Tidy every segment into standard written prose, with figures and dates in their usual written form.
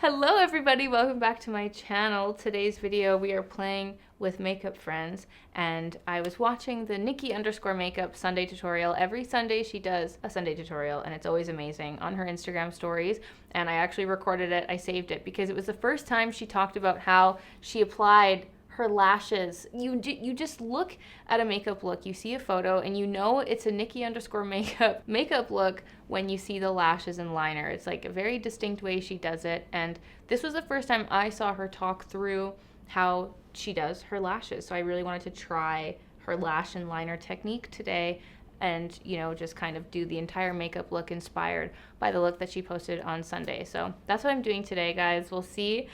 Hello everybody, welcome back to my channel. Today's video we are playing with makeup friends, and I was watching the Nikki_makeup Sunday tutorial. Every Sunday she does a Sunday tutorial and it's always amazing on her Instagram stories, and I actually recorded it, I saved it because it was the first time she talked about how she applied her lashes. You just look at a makeup look, you see a photo, and you know it's a Nikki_makeup look when you see the lashes and liner. It's like a very distinct way she does it, and this was the first time I saw her talk through how she does her lashes. So I really wanted to try her lash and liner technique today, and just kind of do the entire makeup look inspired by the look that she posted on Sunday. So that's what I'm doing today, guys. We'll see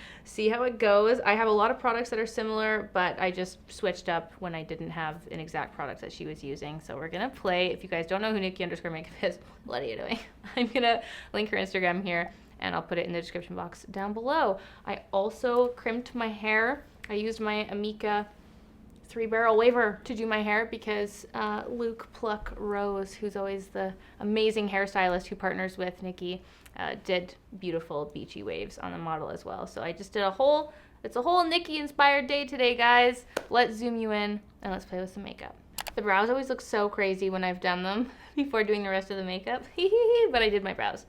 how it goes. I have a lot of products that are similar, but I just switched up when I didn't have an exact product that she was using. So we're gonna play. If you guys don't know who Nikki_makeup is, what are you doing? I'm gonna link her Instagram here, and I'll put it in the description box down below. I also crimped my hair. I used my Amika 3-barrel waver to do my hair because Luke Pluck Rose, who's always the amazing hairstylist who partners with Nikki, did beautiful beachy waves on the model as well. So I just did it's a whole Nikki inspired day today, guys. Let's zoom you in and let's play with some makeup. The brows always look so crazy when I've done them before doing the rest of the makeup, but I did my brows.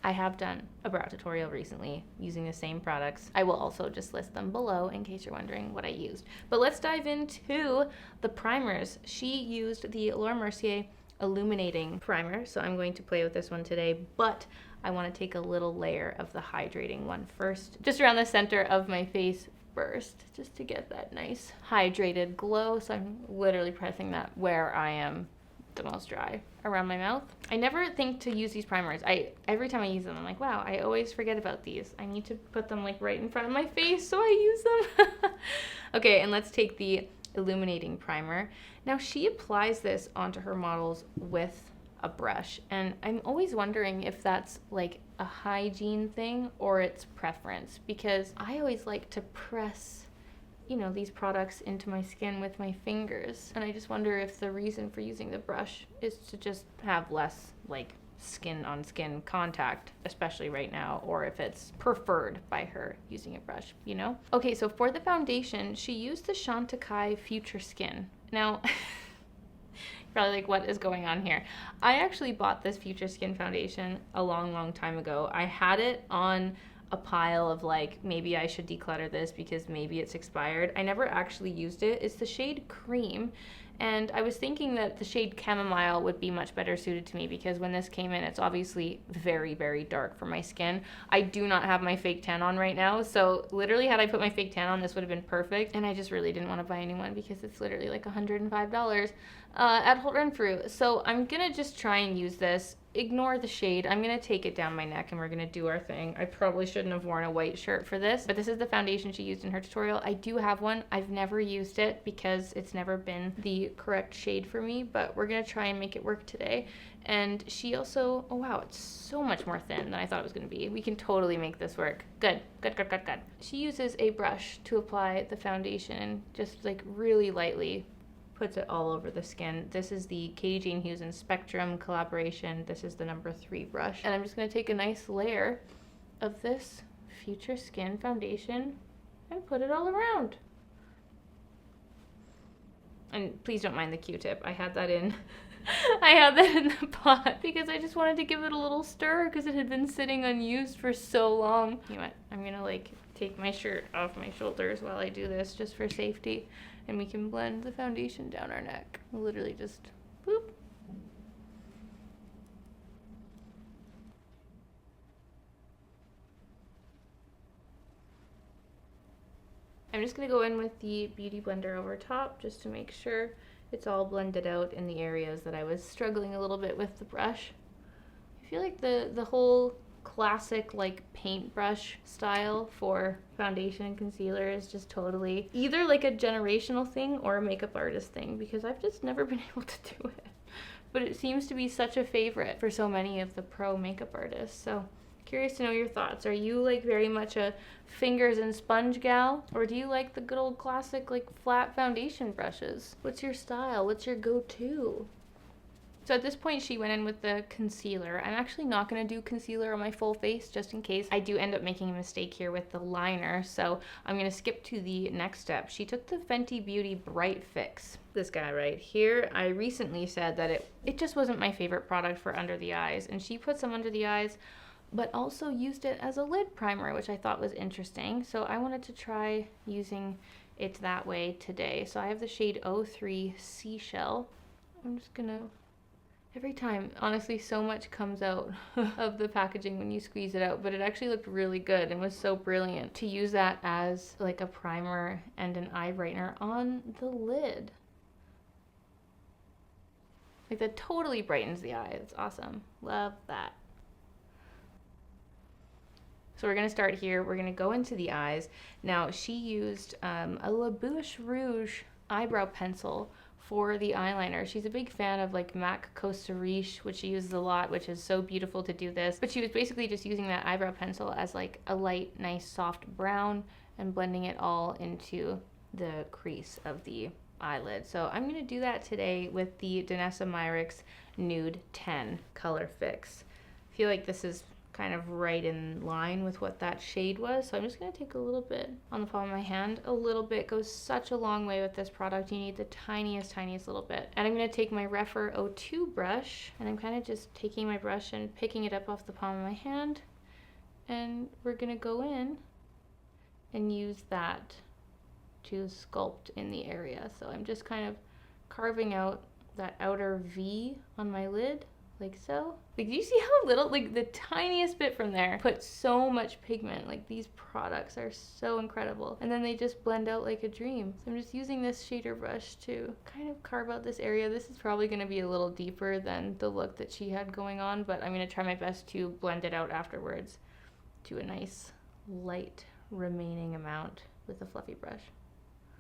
I have done a brow tutorial recently using the same products. I will also just list them below in case you're wondering what I used. But let's dive into the primers. She used the Laura Mercier Illuminating Primer, so I'm going to play with this one today, but I want to take a little layer of the hydrating one first, just around the center of my face first, just to get that nice hydrated glow. So I'm literally pressing that where I am the most dry, around my mouth. I never think to use these primers. Every time I use them, I'm like, wow, I always forget about these. I need to put them like right in front of my face so I use them. Okay, and let's take the Illuminating Primer. Now she applies this onto her models with a brush, and I'm always wondering if that's like a hygiene thing or it's preference, because I always like to press these products into my skin with my fingers. And I just wonder if the reason for using the brush is to just have less like skin on skin contact, especially right now, or if it's preferred by her using a brush, Okay, so for the foundation, she used the Chantecaille Future Skin. Now, you're probably like, what is going on here? I actually bought this Future Skin foundation a long time ago. I had it on a pile of like, maybe I should declutter this because maybe it's expired. I never actually used it. It's the shade Cream, and I was thinking that the shade Chamomile would be much better suited to me because when this came in, it's obviously very dark for my skin. I do not have my fake tan on right now, so literally had I put my fake tan on, this would have been perfect, and I just really didn't want to buy a new one because it's literally like $105 at Holt Renfrew. So I'm gonna just try and use this. Ignore the shade. I'm gonna take it down my neck and we're gonna do our thing. I probably shouldn't have worn a white shirt for this, but this is the foundation she used in her tutorial. I do have one. I've never used it because it's never been the correct shade for me, but we're gonna try and make it work today. And she also, oh wow, it's so much more thin than I thought it was gonna be. We can totally make this work. Good. She uses a brush to apply the foundation and just like really lightly puts it all over the skin. This is the Katie Jane Hughes and Spectrum collaboration. This is the number 3 brush. And I'm just gonna take a nice layer of this Future Skin foundation and put it all around. And please don't mind the Q-tip. I had that in the pot because I just wanted to give it a little stir because it had been sitting unused for so long. You know what? I'm gonna like take my shirt off my shoulders while I do this just for safety, and we can blend the foundation down our neck. Literally just boop. I'm just gonna go in with the Beauty Blender over top just to make sure it's all blended out in the areas that I was struggling a little bit with the brush. I feel like the whole classic like paintbrush style for foundation and concealer is just totally either like a generational thing or a makeup artist thing, because I've just never been able to do it. But it seems to be such a favorite for so many of the pro makeup artists. So curious to know your thoughts. Are you like very much a fingers and sponge gal, or do you like the good old classic like flat foundation brushes? What's your style? What's your go-to? So at this point, she went in with the concealer. I'm actually not going to do concealer on my full face just in case I do end up making a mistake here with the liner. So I'm going to skip to the next step. She took the Fenty Beauty Bright Fix. This guy right here, I recently said that it just wasn't my favorite product for under the eyes. And she put some under the eyes, but also used it as a lid primer, which I thought was interesting. So I wanted to try using it that way today. So I have the shade 03 Seashell. I'm just gonna, every time, honestly, so much comes out of the packaging when you squeeze it out, but it actually looked really good and was so brilliant to use that as like a primer and an eye brightener on the lid. Like that totally brightens the eye. It's awesome. Love that. So we're gonna start here. We're gonna go into the eyes. Now she used a La Bouche Rouge eyebrow pencil for the eyeliner. She's a big fan of like MAC Costa Riche, which she uses a lot, which is so beautiful to do this. But she was basically just using that eyebrow pencil as like a light, nice, soft brown and blending it all into the crease of the eyelid. So I'm gonna do that today with the Danessa Myricks Nude 10 Color Fix. I feel like this is kind of right in line with what that shade was. So I'm just gonna take a little bit on the palm of my hand. A little bit goes such a long way with this product. You need the tiniest little bit. And I'm gonna take my Rephr 02 brush, and I'm kind of just taking my brush and picking it up off the palm of my hand. And we're gonna go in and use that to sculpt in the area. So I'm just kind of carving out that outer V on my lid, like so. Like, do you see how little, like the tiniest bit from there put so much pigment? Like, these products are so incredible. And then they just blend out like a dream. So I'm just using this shader brush to kind of carve out this area. This is probably gonna be a little deeper than the look that she had going on, but I'm gonna try my best to blend it out afterwards to a nice light remaining amount with a fluffy brush.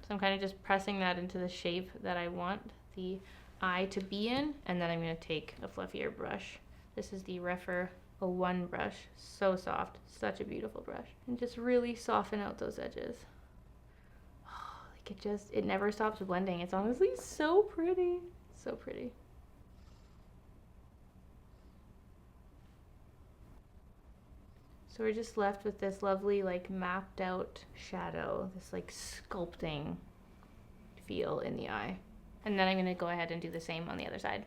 So I'm kind of just pressing that into the shape that I want the eye to be in, and then I'm going to take a fluffier brush. This is the Rephr 01 brush. So soft, such a beautiful brush, and just really soften out those edges. Oh, like it never stops blending. It's honestly so pretty, so pretty. So we're just left with this lovely like mapped out shadow, this like sculpting feel in the eye. And then I'm gonna go ahead and do the same on the other side.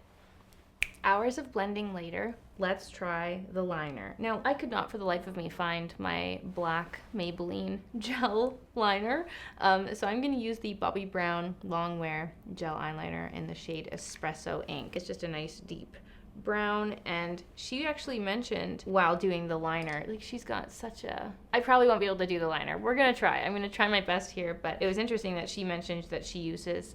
Hours of blending later, let's try the liner. Now, I could not for the life of me find my black Maybelline gel liner. So I'm gonna use the Bobbi Brown Longwear gel eyeliner in the shade Espresso Ink. It's just a nice deep brown, and she actually mentioned while doing the liner, like she's got such a, I probably won't be able to do the liner. We're gonna try. I'm gonna try my best here, but it was interesting that she mentioned that she uses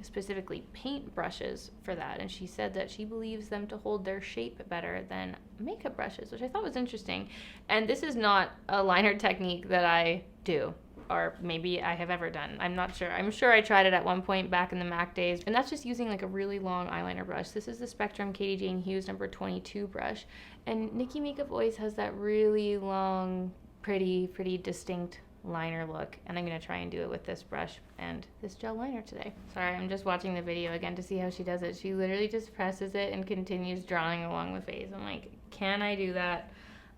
specifically paint brushes for that, and she said that she believes them to hold their shape better than makeup brushes, which I thought was interesting. And this is not a liner technique that I do, or maybe I have ever done. I'm not sure. I'm sure I tried it at one point back in the MAC days, and that's just using like a really long eyeliner brush. This is the Spectrum Katie Jane Hughes number 22 brush, and Nikkie Makeup always has that really long, pretty distinct liner look, and I'm gonna try and do it with this brush and this gel liner today. Sorry, I'm just watching the video again to see how she does it. She literally just presses it and continues drawing along the face. I'm like, can I do that?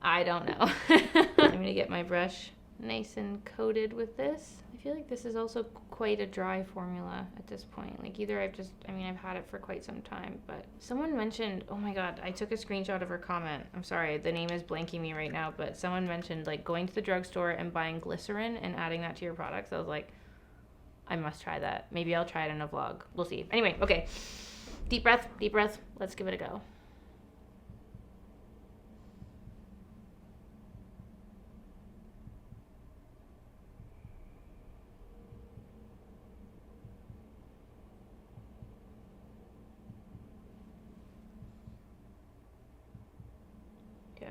I don't know. I'm gonna get my brush nice and coated with this. I feel like this is also quite a dry formula at this point. Like either I've had it for quite some time, but someone mentioned, oh my god, I took a screenshot of her comment. I'm sorry, the name is blanking me right now, but someone mentioned like going to the drugstore and buying glycerin and adding that to your products. I was like, I must try that. Maybe I'll try it in a vlog. We'll see. Anyway, okay. Deep breath, deep breath. Let's give it a go.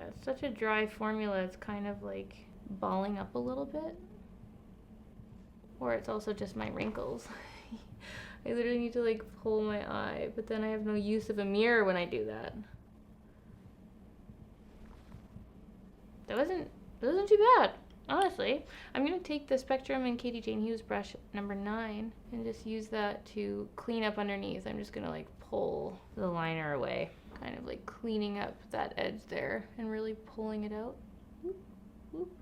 It's such a dry formula, it's kind of like balling up a little bit. Or it's also just my wrinkles. I literally need to like pull my eye, but then I have no use of a mirror when I do that. That wasn't too bad, honestly. I'm gonna take the Spectrum and Katie Jane Hughes brush number 9 and just use that to clean up underneath. I'm just gonna like pull the liner away. Kind of like cleaning up that edge there and really pulling it out. Whoop, whoop.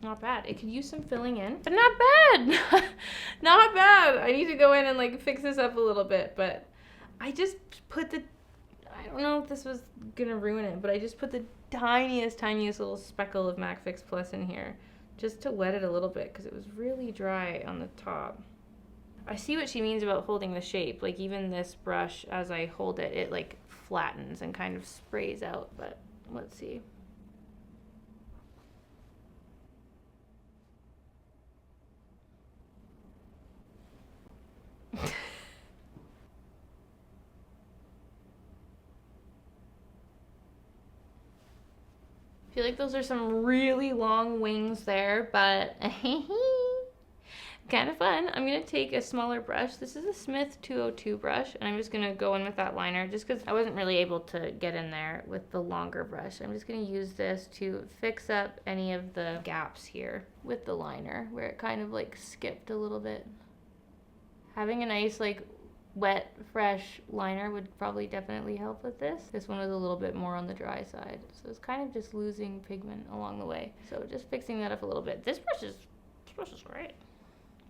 Not bad. It could use some filling in, but not bad. Not bad. I need to go in and like fix this up a little bit, but I just put the, I don't know if this was gonna ruin it, but I just put the tiniest little speckle of MAC Fix Plus in here just to wet it a little bit because it was really dry on the top. I see what she means about holding the shape. Like even this brush, as I hold it, it like flattens and kind of sprays out, but let's see. I feel like those are some really long wings there, but kind of fun. I'm going to take a smaller brush. This is a Smith 202 brush, and I'm just going to go in with that liner just because I wasn't really able to get in there with the longer brush. I'm just going to use this to fix up any of the gaps here with the liner where it kind of like skipped a little bit. Having a nice like wet, fresh liner would probably definitely help with this. This one was a little bit more on the dry side, so it's kind of just losing pigment along the way. So just fixing that up a little bit. This brush is great.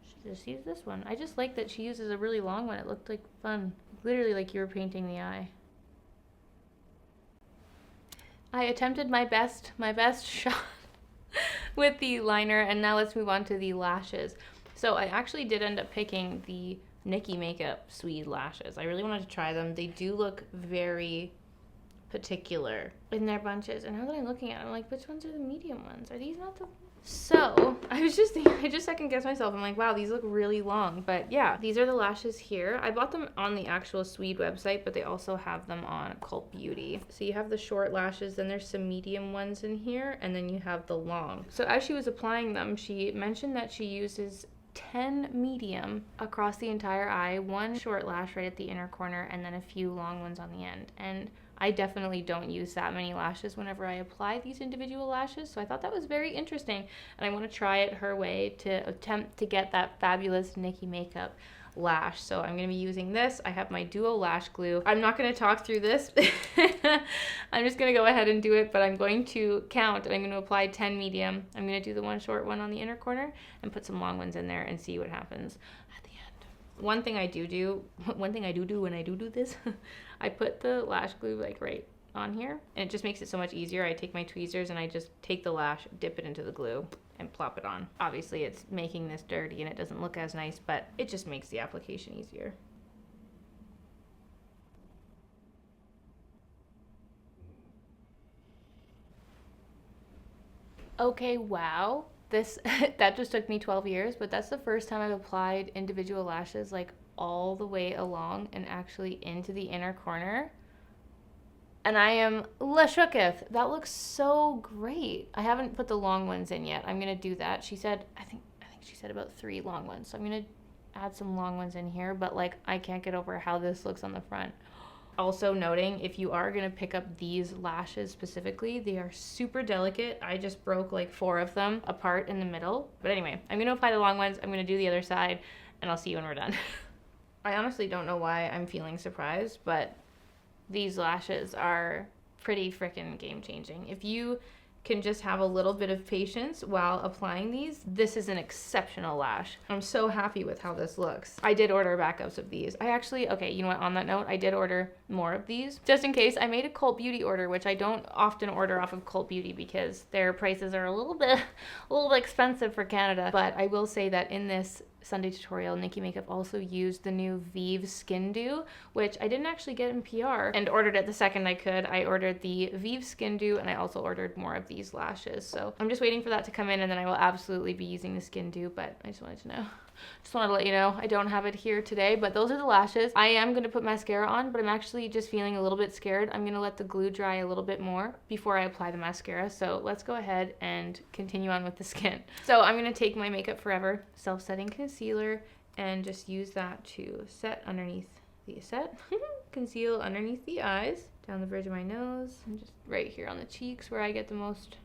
Should just use this one. I just like that she uses a really long one. It looked like fun. Literally like you were painting the eye. I attempted my best shot with the liner, and now let's move on to the lashes. So I actually did end up picking the Nikki Makeup Swede lashes. I really wanted to try them. They do look very particular in their bunches. And now that I'm looking at them, I'm like, which ones are the medium ones? Are these not the... So I was just thinking, I just second guessed myself. I'm like, wow, these look really long. But yeah, these are the lashes here. I bought them on the actual Swede website, but they also have them on Cult Beauty. So you have the short lashes, then there's some medium ones in here, and then you have the long. So as she was applying them, she mentioned that she uses 10 medium across the entire eye, one short lash right at the inner corner, and then a few long ones on the end. And I definitely don't use that many lashes whenever I apply these individual lashes, so I thought that was very interesting, and I want to try it her way to attempt to get that fabulous Nikki Makeup lash. So I'm going to be using this. I have my Duo Lash Glue. I'm not going to talk through this. I'm just going to go ahead and do it, but I'm going to count, and I'm going to apply 10 medium. I'm going to do the one short one on the inner corner and put some long ones in there and see what happens at the end. One thing I do when I do this, I put the lash glue like right on here, and it just makes it so much easier. I take my tweezers and I just take the lash, dip it into the glue, and plop it on. Obviously it's making this dirty and it doesn't look as nice, but it just makes the application easier. Okay, wow. This that just took me 12 years, but that's the first time I've applied individual lashes like all the way along and actually into the inner corner. And I am shooketh. That looks so great. I haven't put the long ones in yet. I'm gonna do that. She said, I think she said about 3 long ones. So I'm gonna add some long ones in here, but like I can't get over how this looks on the front. Also noting, if you are gonna pick up these lashes specifically, they are super delicate. I just broke like 4 of them apart in the middle. But anyway, I'm gonna apply the long ones. I'm gonna do the other side, and I'll see you when we're done. I honestly don't know why I'm feeling surprised, but these lashes are pretty freaking game-changing. If you can just have a little bit of patience while applying these, this is an exceptional lash. I'm so happy with how this looks. I did order backups of these. I actually, okay, you know what, on that note, I did order more of these. Just in case, I made a Cult Beauty order, which I don't often order off of Cult Beauty because their prices are a little bit expensive for Canada. But I will say that in this Sunday tutorial, Nikki Makeup also used the new Vive Skin Dew, which I didn't actually get in PR and ordered it the second I could. I ordered the Vive Skin Dew, and I also ordered more of these lashes. So I'm just waiting for that to come in, and then I will absolutely be using the Skin Dew, but I just wanted to know. Just wanted to let you know I don't have it here today, but those are the lashes. I am going to put mascara on, but I'm actually just feeling a little bit scared. I'm going to let the glue dry a little bit more before I apply the mascara. So let's go ahead and continue on with the skin. So I'm going to take my Makeup Forever self-setting concealer and just use that to set underneath the conceal underneath the eyes, down the bridge of my nose, and just right here on the cheeks where I get the most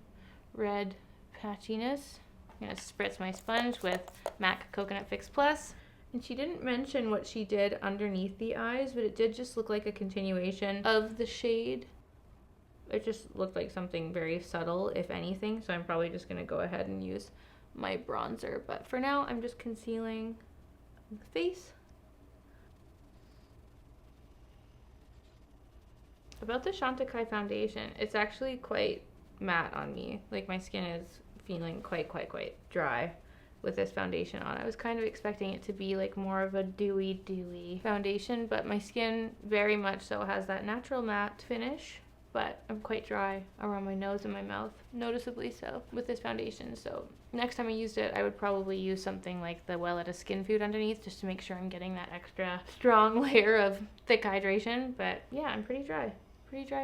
red patchiness. I'm going to spritz my sponge with MAC Coconut Fix Plus And she didn't mention what she did underneath the eyes, but it did just look like a continuation of the shade. It just looked like something very subtle, if anything, so I'm probably just going to go ahead and use my bronzer. But for now, I'm just concealing the face. About the Chantecaille foundation, it's actually quite matte on me. Like, my skin is feeling quite dry with this foundation on. I was kind of expecting it to be like more of a dewy foundation, but my skin very much so has that natural matte finish, but I'm quite dry around my nose and my mouth, noticeably so, with this foundation. So next time I used it, I would probably use something like the Welletta Skin Food underneath, just to make sure I'm getting that extra strong layer of thick hydration. But yeah, I'm pretty dry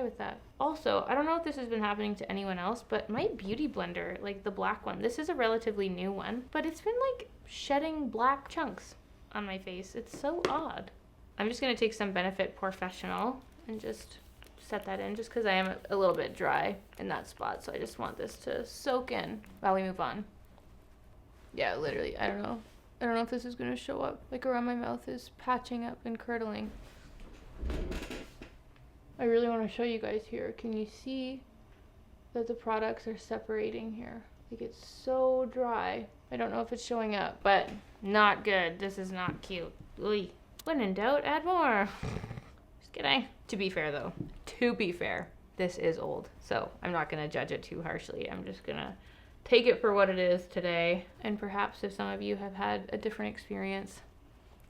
with that. Also, I don't know if this has been happening to anyone else, but my beauty blender, like the black one, this is a relatively new one, but it's been like shedding black chunks on my face. It's so odd. I'm just gonna take some Benefit Professional and just set that in, just because I am a little bit dry in that spot, so I just want this to soak in while we move on. Yeah, literally, I don't know if this is gonna show up. Like, around my mouth is patching up and curdling. I really want to show you guys here. Can you see that the products are separating here? Like, it's so dry. I don't know if it's showing up, but not good. This is not cute. Oy. When in doubt, add more. Just kidding. To be fair though, this is old, so I'm not going to judge it too harshly. I'm just going to take it for what it is today. And perhaps if some of you have had a different experience,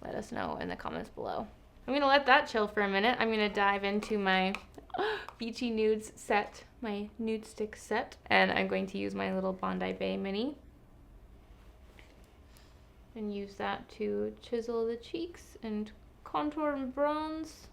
let us know in the comments below. I'm going to let that chill for a minute. I'm going to dive into my Beachy Nudes set, my Nudestix set, and I'm going to use my little Bondi Bay mini and use that to chisel the cheeks and contour and bronze.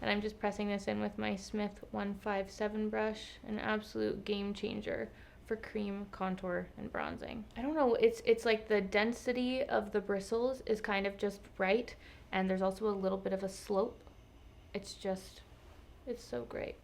And I'm just pressing this in with my Smith 157 brush, an absolute game changer for cream contour and bronzing. I don't know, it's like the density of the bristles is kind of just right, and there's also a little bit of a slope. It's so great.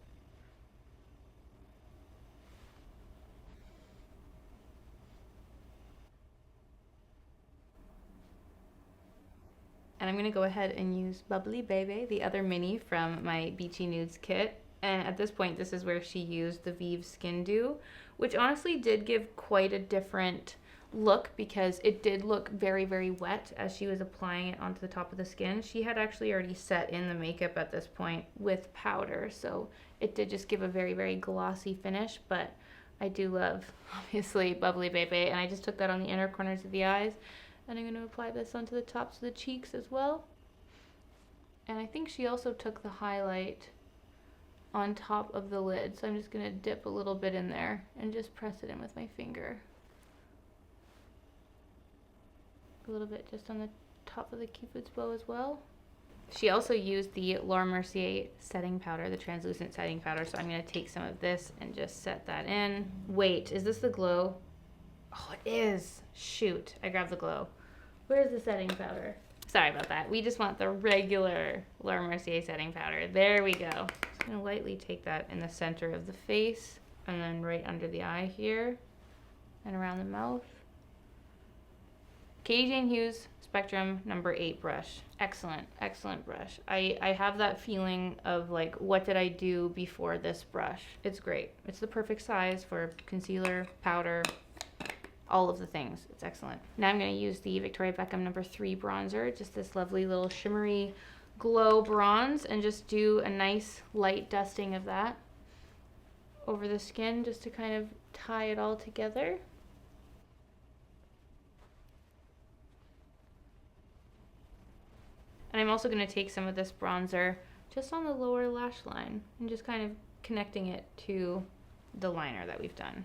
And I'm gonna go ahead and use Bubbly Baby, the other mini from my Beachy Nudes kit. And at this point, this is where she used the Vive Skin Dew, which honestly did give quite a different look, because it did look very wet as she was applying it onto the top of the skin. She had actually already set in the makeup at this point with powder, so it did just give a very glossy finish. But I do love, obviously, Bubbly Baby, and I just took that on the inner corners of the eyes, and I'm going to apply this onto the tops of the cheeks as well. And I think she also took the highlight on top of the lid, so I'm just going to dip a little bit in there and just press it in with my finger. A little bit just on the top of the Cupid's bow as well. She also used the Laura Mercier setting powder, the translucent setting powder, so I'm going to take some of this and just set that in. Wait, is this the glow? Oh, it is. Shoot, I grabbed the glow. Where's the setting powder? Sorry about that. We just want the regular Laura Mercier setting powder. There we go. Just gonna lightly take that in the center of the face, and then right under the eye here, and around the mouth. Katie Jane Hughes Spectrum number 8 brush. Excellent brush. I have that feeling of like, what did I do before this brush? It's great. It's the perfect size for concealer, powder, all of the things. It's excellent. Now I'm going to use the Victoria Beckham number 3 bronzer, just this lovely little shimmery glow bronze, and just do a nice light dusting of that over the skin, just to kind of tie it all together. And I'm also going to take some of this bronzer just on the lower lash line and just kind of connecting it to the liner that we've done.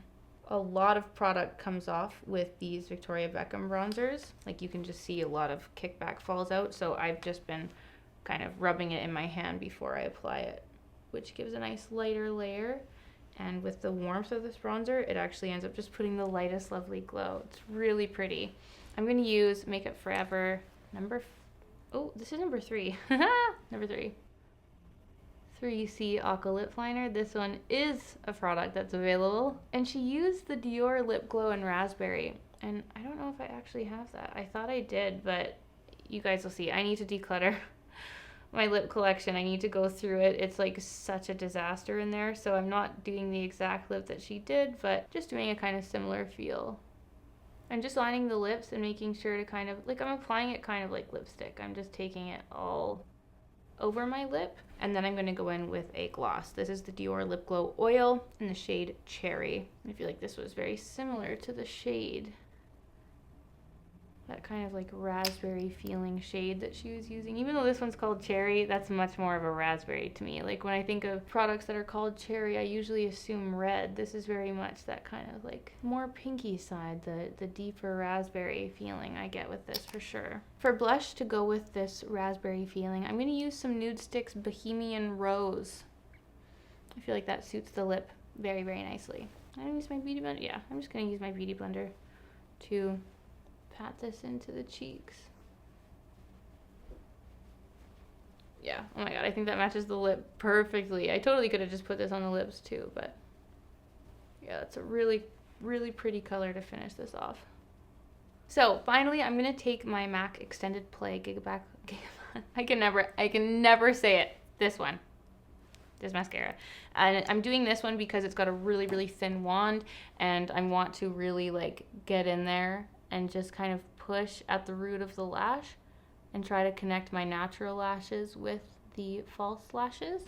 A lot of product comes off with these Victoria Beckham bronzers. Like, you can just see a lot of kickback falls out, so I've just been kind of rubbing it in my hand before I apply it, which gives a nice lighter layer. And with the warmth of this bronzer, it actually ends up just putting the lightest lovely glow. It's really pretty. I'm going to use Makeup Forever number, oh, this is number 3. Number 3. 3C Aqua Lip Liner. This one is a product that's available. And she used the Dior Lip Glow in Raspberry. And I don't know if I actually have that. I thought I did, but you guys will see. I need to declutter my lip collection. I need to go through it. It's like such a disaster in there. So I'm not doing the exact lip that she did, but just doing a kind of similar feel. I'm just lining the lips and making sure to kind of, like, I'm applying it kind of like lipstick. I'm just taking it all over my lip. And then I'm going to go in with a gloss. This is the Dior Lip Glow Oil in the shade Cherry. I feel like this was very similar to the shade. That kind of like raspberry feeling shade that she was using. Even though this one's called Cherry, that's much more of a raspberry to me. Like when I think of products that are called Cherry, I usually assume red. This is very much that kind of like more pinky side, the deeper raspberry feeling I get with this for sure. For blush to go with this raspberry feeling, I'm going to use some Nudestix Bohemian Rose. I feel like that suits the lip very, very nicely. I'm going to use my beauty blender. Yeah, I'm just going to use my beauty blender to pat this into the cheeks. Yeah, oh my god, I think that matches the lip perfectly. I totally could have just put this on the lips too, but yeah, it's a really, really pretty color to finish this off. So finally, I'm gonna take my MAC Extended Play Gigaback. I can never say it. This one. This mascara. And I'm doing this one because it's got a really, really thin wand, and I want to really like get in there and just kind of push at the root of the lash and try to connect my natural lashes with the false lashes.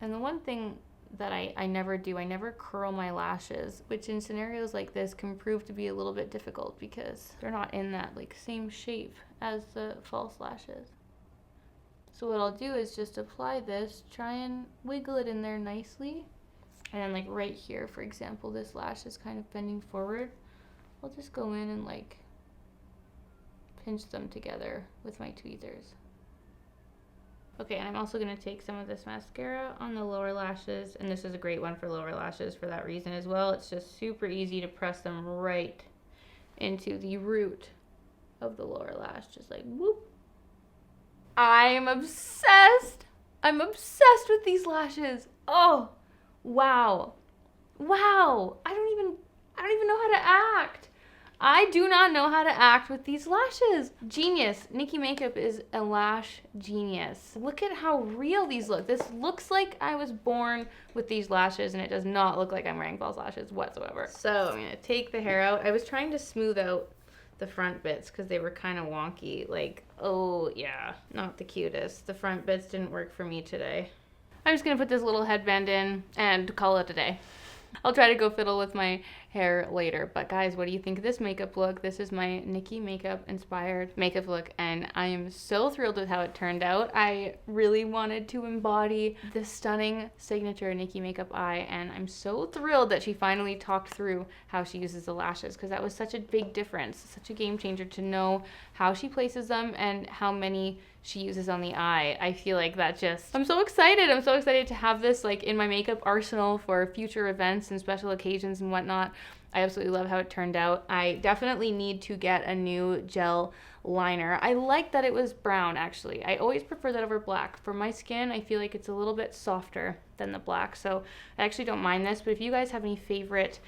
And the one thing that I never do, I never curl my lashes, which in scenarios like this can prove to be a little bit difficult because they're not in that like same shape as the false lashes. So what I'll do is just apply this, try and wiggle it in there nicely. And then like right here, for example, this lash is kind of bending forward. I'll just go in and like pinch them together with my tweezers. Okay, and I'm also going to take some of this mascara on the lower lashes, and this is a great one for lower lashes for that reason as well. It's just super easy to press them right into the root of the lower lash, just like whoop. I'm obsessed. I'm obsessed with these lashes. Oh, wow. Wow. I don't even know how to act. I do not know how to act with these lashes. Genius. Nikki Makeup is a lash genius. Look at how real these look. This looks like I was born with these lashes, and it does not look like I'm wearing false lashes whatsoever. So I'm gonna take the hair out. I was trying to smooth out the front bits because they were kind of wonky. Like, oh yeah, not the cutest. The front bits didn't work for me today. I'm just gonna put this little headband in and call it a day. I'll try to go fiddle with my hair later. But guys, what do you think of this makeup look? This is my Nikki Makeup inspired makeup look, and I am so thrilled with how it turned out. I really wanted to embody the stunning signature Nikki Makeup eye, and I'm so thrilled that she finally talked through how she uses the lashes, because that was such a big difference, such a game changer to know how she places them and how many she uses on the eye. I feel like that just, I'm so excited. I'm so excited to have this like in my makeup arsenal for future events and special occasions and whatnot. I absolutely love how it turned out. I definitely need to get a new gel liner. I like that it was brown, actually. I always prefer that over black. For my skin, I feel like it's a little bit softer than the black, so I actually don't mind this. But if you guys have any favorite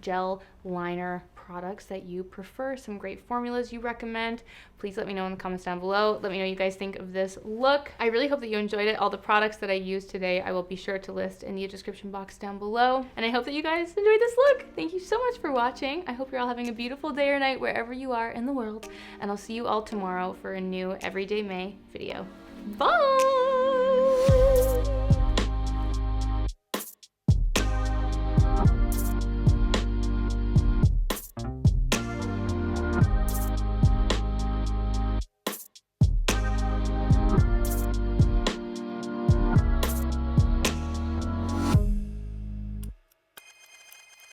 gel liner products that you prefer, some great formulas you recommend, please let me know in the comments down below. Let me know what you guys think of this look. I really hope that you enjoyed it. All the products that I used today, I will be sure to list in the description box down below. And I hope that you guys enjoyed this look. Thank you so much for watching. I hope you're all having a beautiful day or night wherever you are in the world. And I'll see you all tomorrow for a new Everyday May video. Bye!